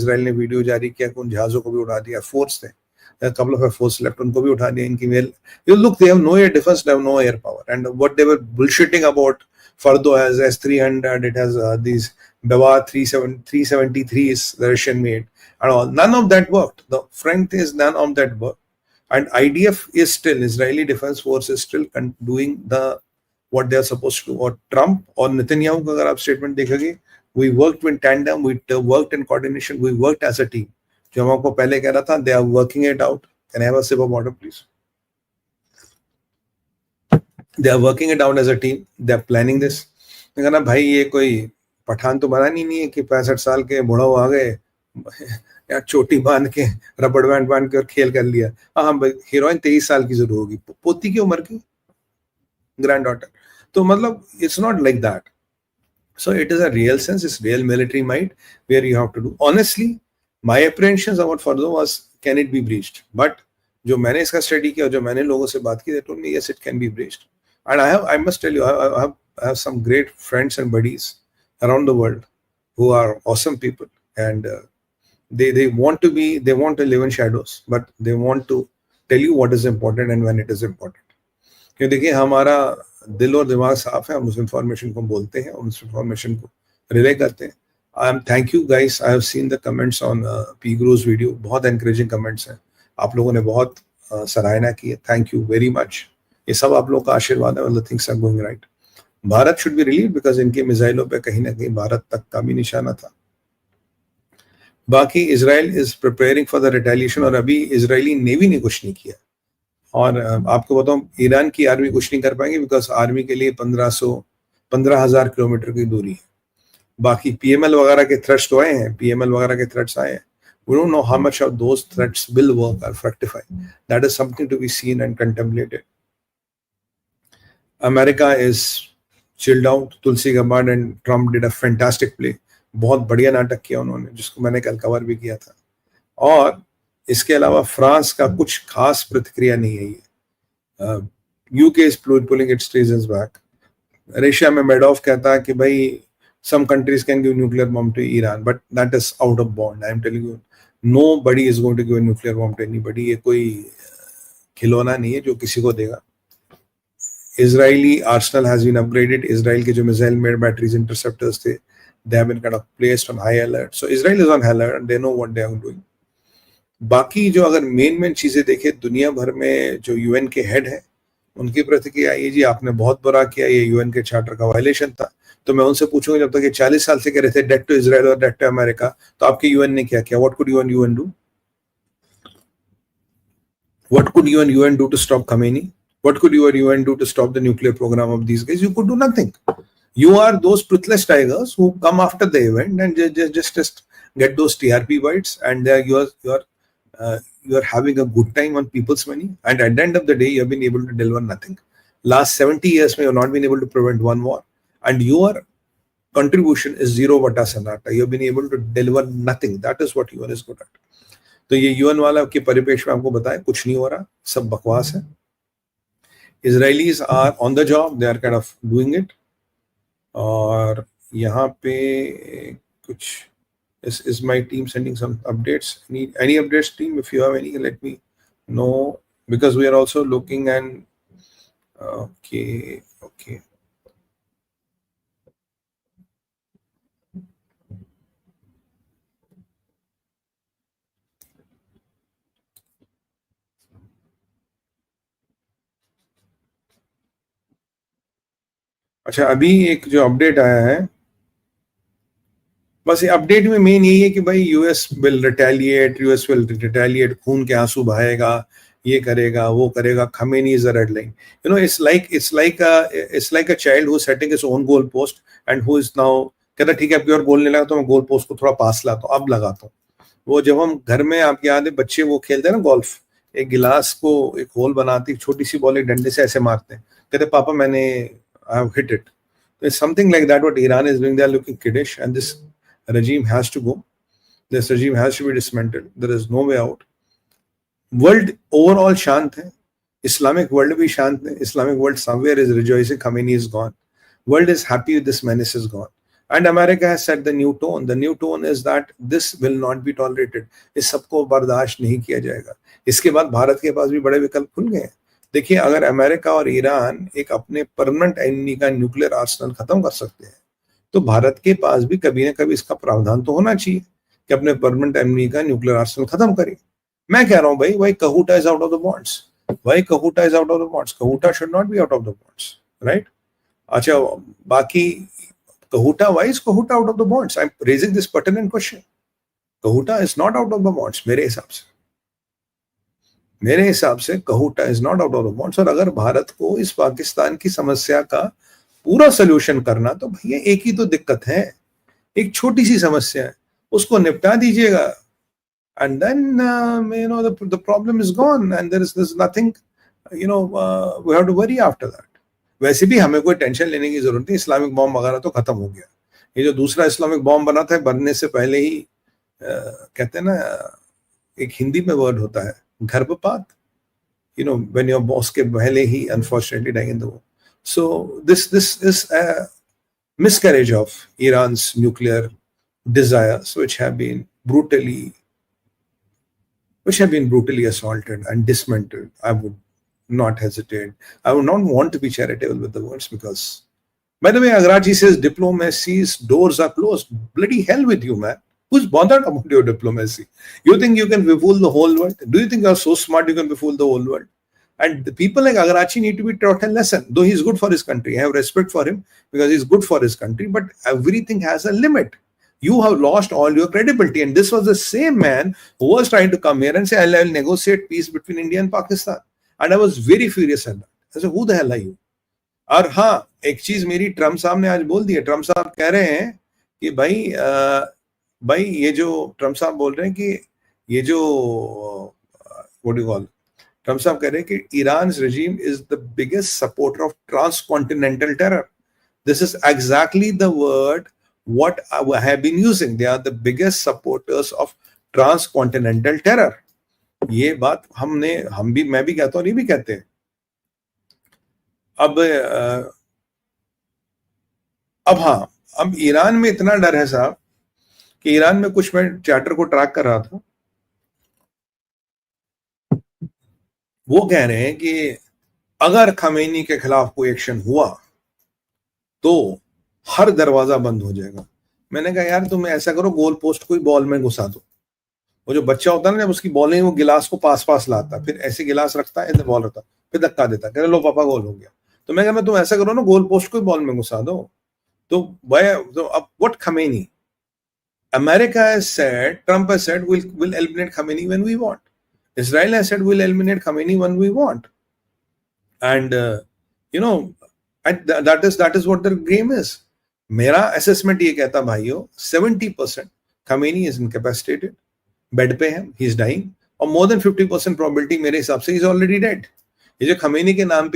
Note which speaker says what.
Speaker 1: Israel ने video जारी किया कि उन जहाजों को भी उड़ा दिया, फोर्स थे, couple of force left, उनको भी उठा दिया इनकी mail. You look, they have no air defense, they have no air power, and what they were bullshitting about Fardo has S-300, it has these Bawa 373s, the Russian made, and all. None of that worked. The front is none of that worked. And IDF is still, Israeli Defense Force is still doing what they are supposed to. Or Trump or Netanyahu का अगर आप statement देखोगे, we worked in tandem, we worked in coordination, we worked as a team. जो हम आपको पहले कह रहा था, they are working it out. Can I have a sip of water, please? They are working it out as a team. They are planning this. मैं कहना भाई ये कोई पठान तो बना नहीं है कि 65 साल के बूढ़ा आ गए या चोटी बांध के रबड़ बैंड बांध के और खेल कर लिया. हाँ भाई, हीरोइन 23 साल की जरूर होगी, पोती की उम्र की, ग्रैंड डॉटर. तो मतलब it's not like that. So it is a real sense, it's real military might where you have to do. Honestly, my apprehensions about Fardo was, can it be breached? But जो मैंने इसका study किया, जो मैंने लोगों से बात की, they told me yes, it can be breached. And I must tell you, I have some great friends and buddies around the world who are awesome people, and they want to live in shadows, but they want to tell you what is important and when it is important. क्योंकि देखिए हमारा दिल और दिमाग साफ है, हम उस इंफॉर्मेशन को बोलते हैं, उस इंफॉर्मेशन को रिले करते हैं. Thank you guys. I have seen the comments on P Guru's video. बहुत encouraging comments हैं. आप लोगों ने बहुत सराहना की है. Thank you very much. ये सब आप लोगों का आशीर्वाद है. The things are going right. Bharat should be relieved because इनके मिसाइलों पे कहीं ना कहीं भारत तक का भी निशाना था. बाकी Israel is preparing for the retaliation और अभी इजरायली नेवी ने कुछ नहीं किया. और आपको बताऊं, ईरान की आर्मी कुछ नहीं कर पाएंगे बिकॉज आर्मी के लिए 15,000 किलोमीटर की दूरी है. बाकी PML वगैरह के थ्रेट्स तो आए हैं, PML वगैरह के थ्रेट्स आए हैं. We don't know how much of those threats will work or fructify. That is something to be seen and contemplated. America is chilled out. Tulsi Gabbard and Trump did a fantastic play. बहुत बढ़िया नाटक किया उन्होंने, जिसको मैंने कल cover भी किया था. और इसके अलावा फ्रांस का कुछ खास प्रतिक्रिया नहीं है ये. UK is pulling its reasons back. Russia में मेडोव कहता है कि भाई some countries can give nuclear bomb to Iran, but that is out of bound. I am telling you, nobody is going to give a nuclear bomb to anybody. ये कोई खिलौना नहीं है जो किसी को देगा. Israeli arsenal has been upgraded. Israel के जो missile made batteries interceptors थे, they have been kind of placed on high alert. So Israel is on high alert and they know what they are doing. बाकी जो अगर main चीजें देखें, दुनिया भर में जो UN के हेड है उनकी प्रतिक्रिया ये, जी आपने बहुत बुरा किया, ये UN के चार्टर का वायलेशन था. तो मैं उनसे पूछूंगा, जब तक ये 40 साल से कह रहे थे डेट टू इजराइल और डेट टू अमेरिका, तो आपके UN ने क्या किया? What could UN do? What could UN do to stop Khamenei? What could UN do to stop the nuclear program of these guys? You could do nothing. You are those toothless tigers who come after the event and just get those TRP bites, and you are having a good time on people's money. And at the end of the day, you have been able to deliver nothing. Last 70 years, you have not been able to prevent one war, and your contribution is zero vata sanata. You have been able to deliver nothing. That is what UN is good at. तो ये UN वाला के परिपेक्ष में आपको बताया, कुछ नहीं हो रहा, सब बकवास है. Israelis are on the job, they are kind of doing it. और यहाँ पे कुछ is my team sending some updates? Any updates, team? If you have any, let me know, because we are also looking and okay. अच्छा, अभी एक जो update आया है, बस ये अपडेट में मेन यही है कि भाई यूएस विल रिटेलिएट, खून के आंसू बहाएगा, ये करेगा, वो करेगा. Khamenei is the red line. You know, it's like a child who is setting his own goal post and who is now कहता ठीक है, अब की और बोलने लगा तो मैं गोल पोस्ट को थोड़ा पास लाता हूँ, अब लगाता हूँ. वो जब हम घर में, आपकी याद है, बच्चे वो खेलते हैं ना गोल्फ, एक गिलास को एक होल बनाती, छोटी सी बॉल एक डंडे से ऐसे मारते हैं, कहते पापा मैंने I have hit it. It's something like that what Iran is doing. They are looking kiddish, and this regime has to go. This regime has to be dismantled. There is no way out. World overall शांत है, Islamic world भी शांत है. Islamic world somewhere is rejoicing Khamenei is gone. World is happy with this menace is gone. And America has set the new tone. The new tone is that this will not be tolerated. इस सबको बर्दाश्त नहीं किया जाएगा. इसके बाद भारत के पास भी बड़े विकल्प खुल गए. देखिए, अगर अमेरिका और ईरान एक अपने परमानेंट एनिमी का न्यूक्लियर आर्सेनल खत्म कर सकते हैं, तो भारत के पास भी कभी ना कभी इसका प्रावधान तो होना चाहिए कि अपने परमानेंट एनिमी का न्यूक्लियर आर्सेनल खत्म करें. मैं कह रहा हूं भाई, why Kahuta is out of the bonds? Why Kahuta is out of the bonds? Kahuta should not be out of the bonds, right? अच्छा, बाकी Kahuta, why is Kahuta out of the bonds? I'm raising this pertinent question. Kahuta is not out of the bonds मेरे हिसाब से Kahuta is not out of the bonds. और अगर भारत को इस पाकिस्तान की समस्या का पूरा सोल्यूशन करना, तो भैया एक ही तो दिक्कत है, एक छोटी सी समस्या है, उसको निपटा दीजिएगा, and then the problem is gone and there's nothing we have to worry after that. वैसे भी हमें कोई टेंशन लेने की जरूरत नहीं, इस्लामिक बॉम्ब वगैरह तो खत्म हो गया. ये जो दूसरा इस्लामिक बॉम्ब बना था, बनने से पहले ही कहते हैं ना, एक हिंदी में वर्ड होता है गर्भपात, when your boss के पहले ही unfortunately dying in the war. So this is a miscarriage of Iran's nuclear desires, which have been brutally assaulted and dismantled. I would not hesitate. I would not want to be charitable with the words, because, by the way, Agrachi says diplomacy's doors are closed. Bloody hell with you, man. Who's bothered about your diplomacy? You think you can befool the whole world? Do you think you're so smart you can befool the whole world? And the people like Agrachi need to be taught a lesson. Though he's good for his country, I have respect for him because he's good for his country, but everything has a limit. You have lost all your credibility. And this was the same man who was trying to come here and say, I'll negotiate peace between India and Pakistan. And I was very furious at that. I said, who the hell are you? और हाँ, एक चीज मेरी Trump साहब ने आज बोल दी है. ट्रम्प साहब कह रहे हैं कि भाई ये जो ट्रम्प साहब बोल रहे हैं कि ये जो what do you call, Trump साहब कह रहे हैं कि Iran's regime is the biggest supporter of transcontinental terror. This is exactly the word what I have been using. They are the biggest supporters of transcontinental terror. ये बात मैं भी कहता हूँ, नहीं भी कहते हैं. अब हाँ, अब ईरान में इतना डर है साहब कि ईरान में कुछ, मैं चैटर को ट्रैक कर रहा था, वो कह रहे हैं कि अगर खमेनी के खिलाफ कोई एक्शन हुआ तो हर दरवाजा बंद हो जाएगा. मैंने कहा यार तुम ऐसा करो, गोल पोस्ट कोई बॉल में घुसा दो. वो जो बच्चा होता है ना, जब उसकी बॉल नहीं, वो गिलास को पास लाता, फिर ऐसे गिलास रखता है, बॉल रखता, फिर धक्का देता, कह लो पापा गोल हो गया. तो मैं कहना तुम ऐसा करो ना, गोल पोस्ट को बॉल में घुसा दो. तो अब what Khamenei, America has said, Trump has said, we'll eliminate Khamenei when we want. Israel has said, we'll eliminate Khamenei when we want. And that is what the game is. मेरा assessment ये कहता भाइयों, 70% Khamenei is incapacitated, bed पे है, he is dying, और more than 50% probability मेरे हिसाब से he is already dead. ये जो Khamenei के नाम पे